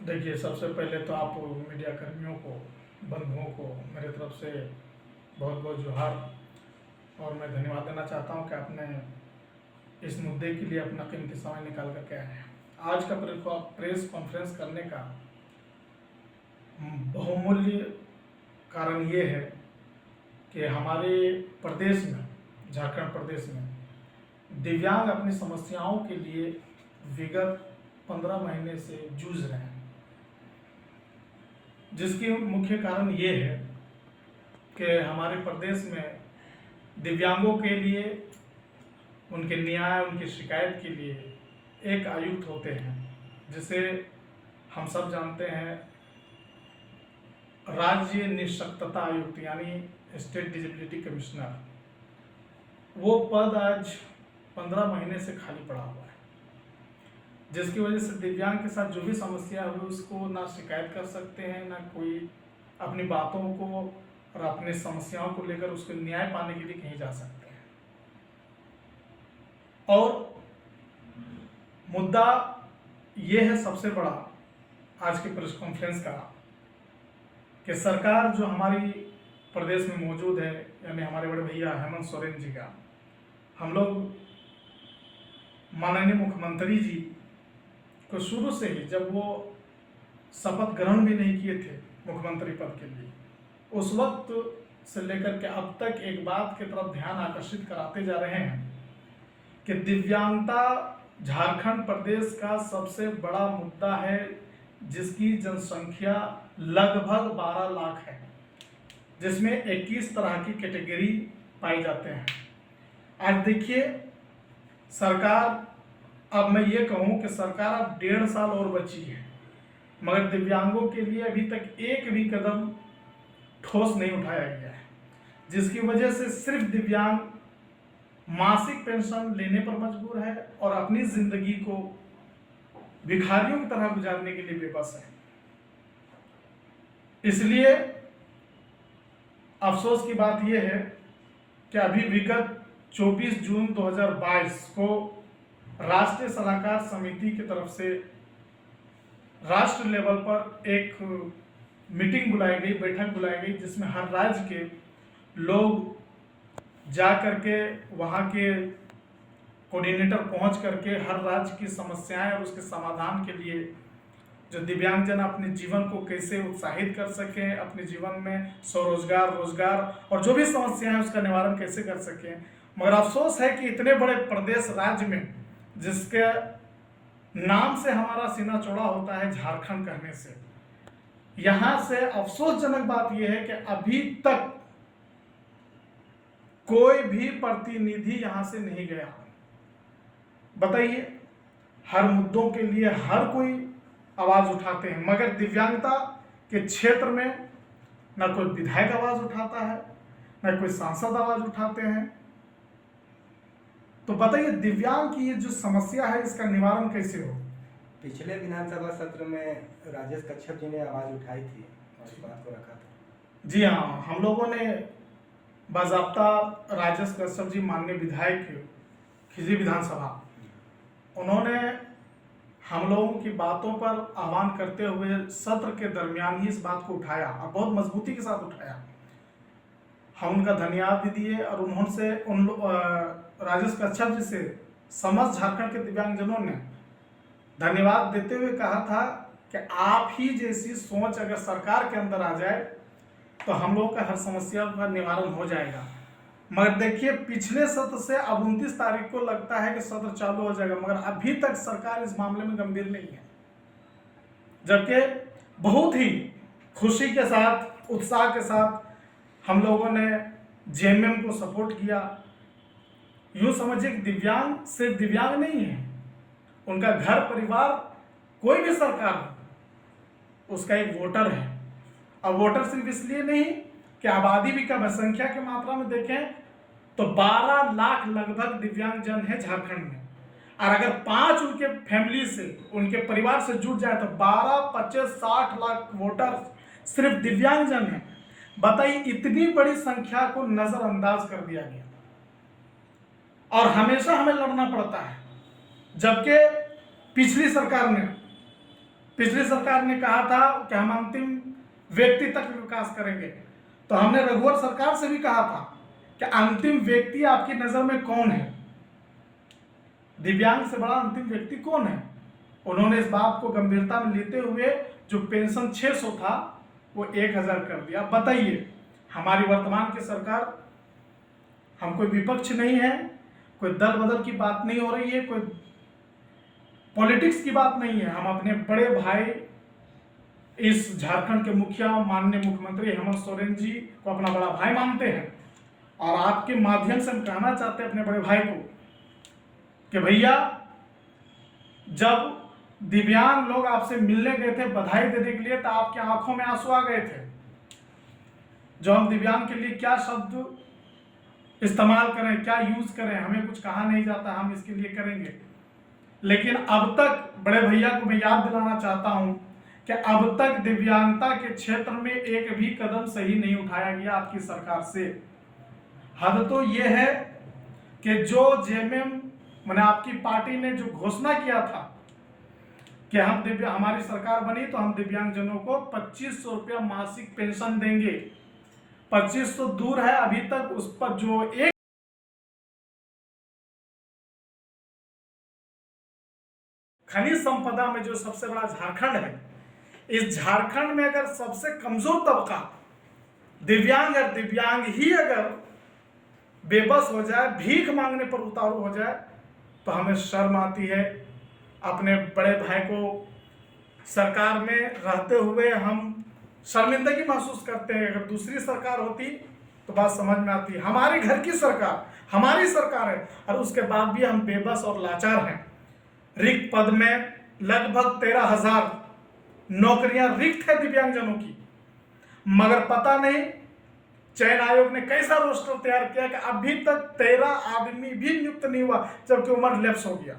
देखिए, सबसे पहले तो आप मीडिया कर्मियों को, बंधुओं को मेरे तरफ से बहुत बहुत जोहार। और मैं धन्यवाद देना चाहता हूं कि आपने इस मुद्दे के लिए अपना कीमती समय निकाल कर के आए हैं। आज का प्रेस कॉन्फ्रेंस करने का बहुमूल्य कारण ये है कि हमारे प्रदेश में, झारखंड प्रदेश में, दिव्यांग अपनी समस्याओं के लिए विगत 15 महीने से जूझ रहे हैं, जिसकी मुख्य कारण ये है कि हमारे प्रदेश में दिव्यांगों के लिए, उनके न्याय, उनकी शिकायत के लिए एक आयुक्त होते हैं, जिसे हम सब जानते हैं राज्य निःशक्तता आयुक्त, यानी स्टेट डिजेबिलिटी कमिश्नर। वो पद आज 15 महीने से खाली पड़ा हुआ है, जिसकी वजह से दिव्यांग के साथ जो भी समस्या हुई उसको ना शिकायत कर सकते हैं, ना कोई अपनी बातों को और अपनी समस्याओं को लेकर उसको न्याय पाने के लिए कहीं जा सकते हैं। और मुद्दा ये है सबसे बड़ा आज के प्रेस कॉन्फ्रेंस का, कि सरकार जो हमारी प्रदेश में मौजूद है, यानी हमारे बड़े भैया हेमंत सोरेन जी का, हम लोग माननीय मुख्यमंत्री जी को शुरू से ही, जब वो शपथ ग्रहण भी नहीं किए थे मुख्यमंत्री पद के लिए, उस वक्त से लेकर के अब तक एक बात की तरफ ध्यान आकर्षित कराते जा रहे हैं कि दिव्यांगता झारखंड प्रदेश का सबसे बड़ा मुद्दा है, जिसकी जनसंख्या लगभग 12 लाख है, जिसमें 21 तरह की कैटेगरी पाई जाते हैं। आज देखिए, सरकार, अब मैं ये कहूँ कि सरकार अब 1.5 साल और बची है, मगर दिव्यांगों के लिए अभी तक एक भी कदम ठोस नहीं उठाया गया है, जिसकी वजह से सिर्फ दिव्यांग मासिक पेंशन लेने पर मजबूर है और अपनी जिंदगी को भिखारियों की तरह गुजारने के लिए बेबस है। इसलिए अफसोस की बात यह है कि अभी विगत 24 जून 2022 को राष्ट्रीय सलाहकार समिति की तरफ से राष्ट्र लेवल पर एक मीटिंग बुलाई गई, बैठक बुलाई गई, जिसमें हर राज्य के लोग जा करके, वहाँ के कोऑर्डिनेटर पहुँच करके हर राज्य की समस्याएं और उसके समाधान के लिए, जो दिव्यांगजन अपने जीवन को कैसे उत्साहित कर सकें, अपने जीवन में स्वरोजगार, रोजगार और जो भी समस्याएं हैं उसका निवारण कैसे कर सकें। मगर अफसोस है कि इतने बड़े प्रदेश, राज्य में, जिसके नाम से हमारा सीना चौड़ा होता है झारखंड कहने से, यहाँ से अफसोसजनक बात यह है कि अभी तक कोई भी प्रतिनिधि यहां से नहीं गया। बताइए, हर मुद्दों के लिए हर कोई आवाज उठाते हैं, मगर दिव्यांगता के क्षेत्र में ना कोई विधायक आवाज उठाता है, ना कोई सांसद आवाज उठाते हैं। तो बताइए, दिव्यांग की ये जो समस्या है, इसका निवारण कैसे हो? पिछले विधानसभा सत्र में राजेश कच्छप जी ने आवाज उठाई थी और इस बात को रखा था। जी हाँ, हम लोगों ने बाज़ाब्ता राजेश कच्छप जी, माननीय विधायक खिजरी विधानसभा, उन्होंने हम लोगों की बातों पर आह्वान करते हुए सत्र के दरमियान ही इस बात को उठाया और बहुत मजबूती के साथ उठाया। हम उनका धन्यवाद भी दिए और उन्होंने राजेश कच्छप जी से समस्त झारखंड के दिव्यांगजनों ने धन्यवाद देते हुए कहा था कि आप ही जैसी सोच अगर सरकार के अंदर आ जाए तो हम लोगों का हर समस्या का निवारण हो जाएगा। मगर देखिए, पिछले सत्र से अब 29 तारीख को लगता है कि सत्र चालू हो जाएगा, मगर अभी तक सरकार इस मामले में गंभीर नहीं है। जबकि बहुत ही खुशी के साथ, उत्साह के साथ हम लोगों ने जेएमएम को सपोर्ट किया। यूं समझिए कि दिव्यांग सिर्फ दिव्यांग नहीं है, उनका घर परिवार, कोई भी सरकार हो, उसका एक वोटर है। अब वोटर सिर्फ इसलिए नहीं कि आबादी भी कम है, संख्या की मात्रा में देखें तो 12 लाख लगभग दिव्यांगजन है झारखंड में, और अगर 5 उनके फैमिली से, उनके परिवार से जुड़ जाए तो 12, 25, 60 लाख वोटर सिर्फ दिव्यांगजन है। बताइए, इतनी बड़ी संख्या को नजरअंदाज कर दिया गया और हमेशा हमें लड़ना पड़ता है। जबकि पिछली सरकार ने पिछली सरकार ने कहा था कि हम अंतिम व्यक्ति तक विकास करेंगे, तो हमने रघुवर सरकार से भी कहा था कि अंतिम व्यक्ति आपकी नजर में कौन है, दिव्यांग से बड़ा अंतिम व्यक्ति कौन है। उन्होंने इस बात को गंभीरता में लेते हुए जो पेंशन 600 था वो 1000 कर दिया। बताइए, हमारी वर्तमान की सरकार, हम कोई विपक्ष नहीं है, कोई दल बदल की बात नहीं हो रही है, कोई पॉलिटिक्स की बात नहीं है, हम अपने बड़े भाई इस झारखंड के मुखिया माननीय मुख्यमंत्री हेमंत सोरेन जी को अपना बड़ा भाई मानते हैं। और आपके माध्यम से हम कहना चाहते हैं अपने बड़े भाई को कि भैया, जब दिव्यांग लोग आपसे मिलने गए थे बधाई देने के लिए, तो आपकी आंखों में आंसू आ गए थे। जो हम दिव्यांग के लिए क्या शब्द इस्तेमाल करें, क्या यूज करें, हमें कुछ कहा नहीं जाता, हम इसके लिए करेंगे। लेकिन अब तक बड़े भैया को मैं याद दिलाना चाहता हूं कि अब तक दिव्यांगता के क्षेत्र में एक भी कदम सही नहीं उठाया गया आपकी सरकार से। हद तो यह है कि जो जेएमएम मैंने आपकी पार्टी ने जो घोषणा किया था कि हम हमारी सरकार बनी तो हम दिव्यांगजनों को 2500 रुपया मासिक पेंशन देंगे। 2500 दूर है, अभी तक उस पर जो एक खनिज संपदा में जो सबसे बड़ा झारखंड है, इस झारखंड में अगर सबसे कमजोर तबका दिव्यांग ही अगर बेबस हो जाए, भीख मांगने पर उतारू हो जाए, तो हमें शर्म आती है। अपने बड़े भाई को सरकार में रहते हुए हम शर्मिंदगी महसूस करते हैं। अगर दूसरी सरकार होती तो बात समझ में आती। हमारे घर की सरकार, हमारी सरकार है, और उसके बाद भी हम बेबस और लाचार हैं। रिक्त पद में लगभग 13,000 नौकरियां रिक्त है दिव्यांगजनों की, मगर पता नहीं चयन आयोग ने कैसा रोस्टर तैयार किया कि अभी तक 13 आदमी भी नियुक्त नहीं हुआ, जबकि उम्र लैप्स हो गया।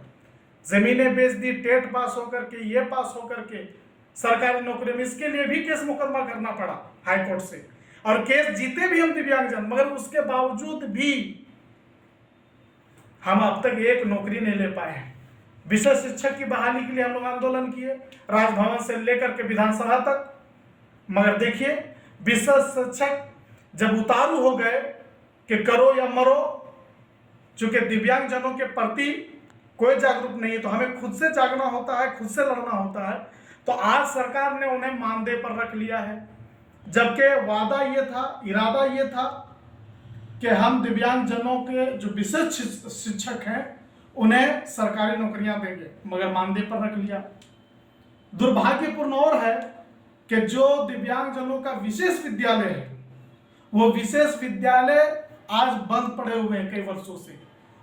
जमीनें बेच दी, टेट पास होकर के, ये पास होकर के सरकारी नौकरी में। इसके लिए भी केस मुकदमा करना पड़ा हाई कोर्ट से, और केस जीते भी हम दिव्यांगजन, मगर उसके बावजूद भी हम अब तक एक नौकरी नहीं ले पाए हैं। विषय शिक्षक की बहाली के लिए हम लोग आंदोलन किए, राजभवन से लेकर के विधानसभा तक, मगर देखिए विषय शिक्षक जब उतारू हो गए कि करो या मरो, चूंकि दिव्यांगजनों के प्रति कोई जागरूक नहीं है, तो हमें खुद से जागना होता है, खुद से लड़ना होता है। तो आज सरकार ने उन्हें मानदेय पर रख लिया है, जबकि वादा ये था, इरादा ये था कि हम दिव्यांगजनों के जो विशेष शिक्षक हैं उन्हें सरकारी नौकरियां देंगे, मगर मानदेय पर रख लिया। दुर्भाग्यपूर्ण और है कि जो दिव्यांगजनों का विशेष विद्यालय है, वो विशेष विद्यालय आज बंद पड़े हुए हैं कई वर्षों से।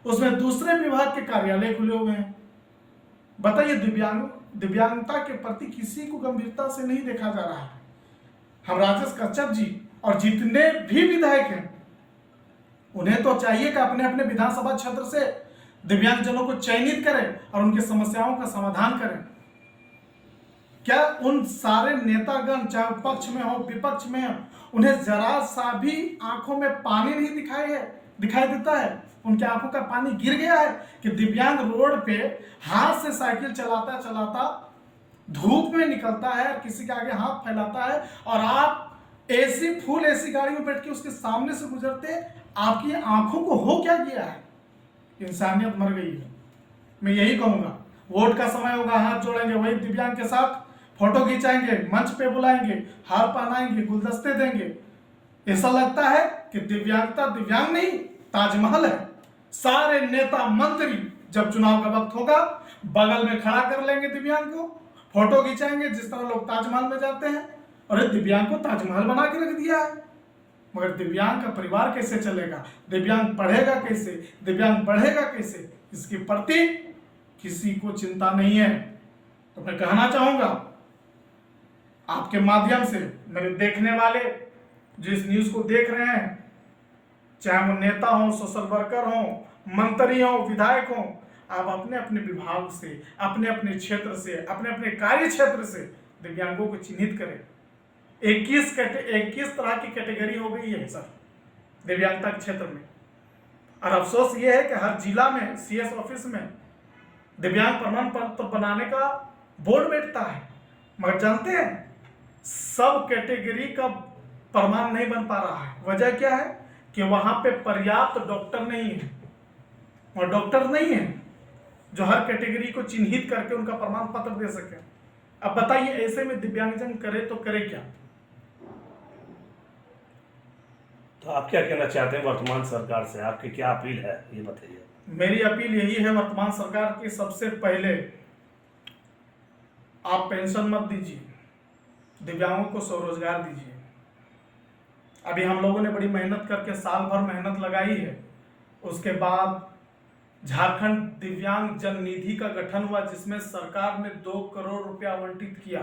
उसमें दूसरे विभाग के कार्यालय खुले हुए हैं। बताइए, दिव्यांगता के प्रति किसी को गंभीरता से नहीं देखा जा रहा है। हम राजेश कश्यप जी और जितने भी विधायक हैं, उन्हें तो चाहिए कि अपने अपने विधानसभा क्षेत्र से दिव्यांगजनों को चयनित करें और उनकी समस्याओं का समाधान करें। क्या उन सारे नेतागण, चाहे पक्ष में हो विपक्ष में हो, उन्हें जरा सा भी आंखों में पानी नहीं दिखाई देता है? उनकी आंखों का पानी गिर गया है कि दिव्यांग रोड पे हाथ से साइकिल चलाता चलाता धूप में निकलता है, किसी के आगे हाथ फैलाता है, और आप फुल एसी गाड़ी में बैठ के उसके सामने से गुजरते, आपकी आंखों को हो क्या गया है? इंसानियत मर गई है। मैं यही कहूंगा, वोट का समय होगा, हाथ जोड़ेंगे, वही दिव्यांग के साथ फोटो खिंचाएंगे, मंच पे बुलाएंगे, हार पहनाएंगे, गुलदस्ते देंगे। ऐसा लगता है कि दिव्यांगता दिव्यांग नहीं, ताजमहल है। सारे नेता मंत्री जब चुनाव का वक्त होगा बगल में खड़ा कर लेंगे दिव्यांग को, फोटो खिंचाएंगे, जिस तरह लोग ताजमहल में जाते हैं। और दिव्यांग को ताजमहल बना के रख दिया है, मगर दिव्यांग का परिवार कैसे चलेगा? दिव्यांग पढ़ेगा कैसे? दिव्यांग बढ़ेगा कैसे? इसके प्रति किसी को चिंता नहीं है। तो मैं कहना चाहूंगा आपके माध्यम से, मेरे देखने वाले जो इस न्यूज को देख रहे हैं, चाहे वो नेता हो, सोशल वर्कर हो, मंत्री हो, विधायक हो, आप अपने अपने विभाग से, अपने अपने क्षेत्र से, अपने अपने कार्य क्षेत्र से दिव्यांगों को चिन्हित करें। 21 तरह की कैटेगरी हो गई है सर दिव्यांगता के क्षेत्र में, और अफसोस ये है कि हर जिला में सीएस ऑफिस में दिव्यांग प्रमाण पत्र बनाने का बोर्ड बैठता है, मगर जानते हैं, सब कैटेगरी का प्रमाण नहीं बन पा रहा है। वजह क्या है कि वहां पे पर्याप्त डॉक्टर नहीं है, और डॉक्टर नहीं है जो हर कैटेगरी को चिन्हित करके उनका प्रमाण पत्र दे सके। अब बताइए, ऐसे में दिव्यांगजन करे तो करे क्या? तो आप क्या कहना चाहते हैं वर्तमान सरकार से, आपकी क्या अपील है ये बताइए। मेरी अपील यही है वर्तमान सरकार की, सबसे पहले आप पेंशन मत दीजिए, दिव्यांगों को स्वरोजगार दीजिए। अभी हम लोगों ने बड़ी मेहनत करके साल भर मेहनत लगाई है, उसके बाद झारखंड दिव्यांग जन निधि का गठन हुआ, जिसमें सरकार ने 2 करोड़ रुपया आवंटित किया।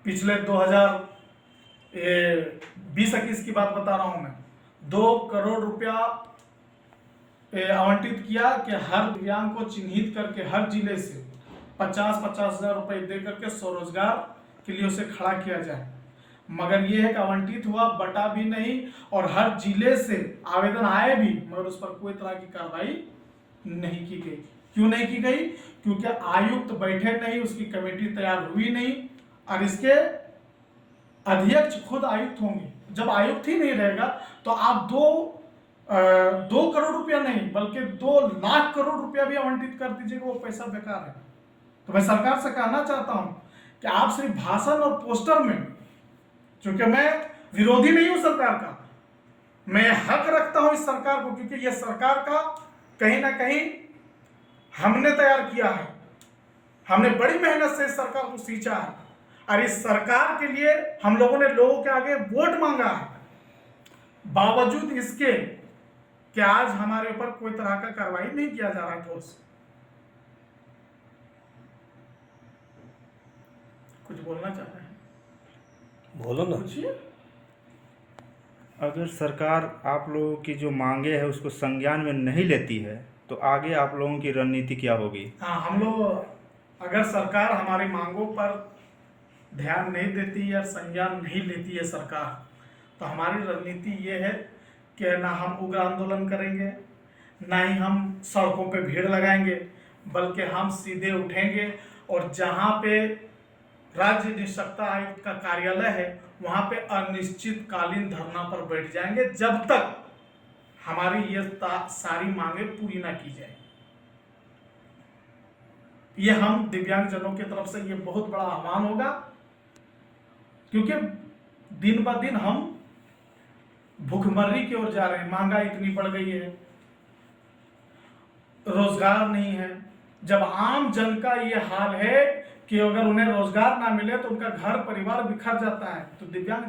पिछले 2020-21 की बात बता रहा हूं मैं, 2 करोड़ रुपया आवंटित किया कि हर दिव्यांग को चिन्हित करके हर जिले से 50-50 हजार रुपए दे करके स्वरोजगार के लिए उसे खड़ा किया जाए। मगर यह है कि आवंटित हुआ, बटा भी नहीं, और हर जिले से आवेदन आए भी, मगर उस पर कोई तरह की कार्रवाई नहीं की गई। क्यों नहीं की गई? क्योंकि आयुक्त बैठे नहीं, उसकी कमेटी तैयार हुई नहीं, और इसके अध्यक्ष खुद आयुक्त होंगे। जब आयुक्त ही नहीं रहेगा तो आप 2 करोड़ रुपया नहीं बल्कि 2 लाख करोड़ रुपया भी आवंटित कर दीजिएगा, वो पैसा बेकार है। तो मैं सरकार से कहना चाहता हूं कि आप सिर्फ भाषण और पोस्टर में, क्योंकि मैं विरोधी नहीं हूं सरकार का, मैं हक रखता हूं इस सरकार को, क्योंकि यह सरकार का कहीं ना कहीं हमने तैयार किया है, हमने बड़ी मेहनत से इस सरकार को सींचा है, और इस सरकार के लिए हम लोगों ने लोगों के आगे वोट मांगा है। बावजूद इसके कि आज हमारे ऊपर कोई तरह का कार्रवाई नहीं किया जा रहा है ठोस। कुछ बोलना चाह रहे हैं? बोलो ना। पूछिए। अगर सरकार आप लोगों की जो मांगे है उसको संज्ञान में नहीं लेती है तो आगे आप लोगों की रणनीति क्या होगी? हाँ, हम लोग, अगर सरकार हमारी मांगों पर ध्यान नहीं देती या संज्ञान नहीं लेती है सरकार, तो हमारी रणनीति ये है कि ना हम उग्र आंदोलन करेंगे, ना ही हम सड़कों पे भीड़ लगाएंगे, बल्कि हम सीधे उठेंगे और जहाँ पे राज्य निष्पक्षता आयुक्त का कार्यालय है वहाँ पे अनिश्चितकालीन धरना पर बैठ जाएंगे, जब तक हमारी ये सारी मांगे पूरी ना की जाए। ये हम दिव्यांगजनों की तरफ से ये बहुत बड़ा आह्वान होगा, क्योंकि दिन ब दिन हम भूखमरी की ओर जा रहे हैं। महंगाई इतनी बढ़ गई है, रोजगार नहीं है। जब आम जन का ये हाल है कि अगर उन्हें रोजगार ना मिले तो उनका घर परिवार बिखर जाता है, तो दिव्यांग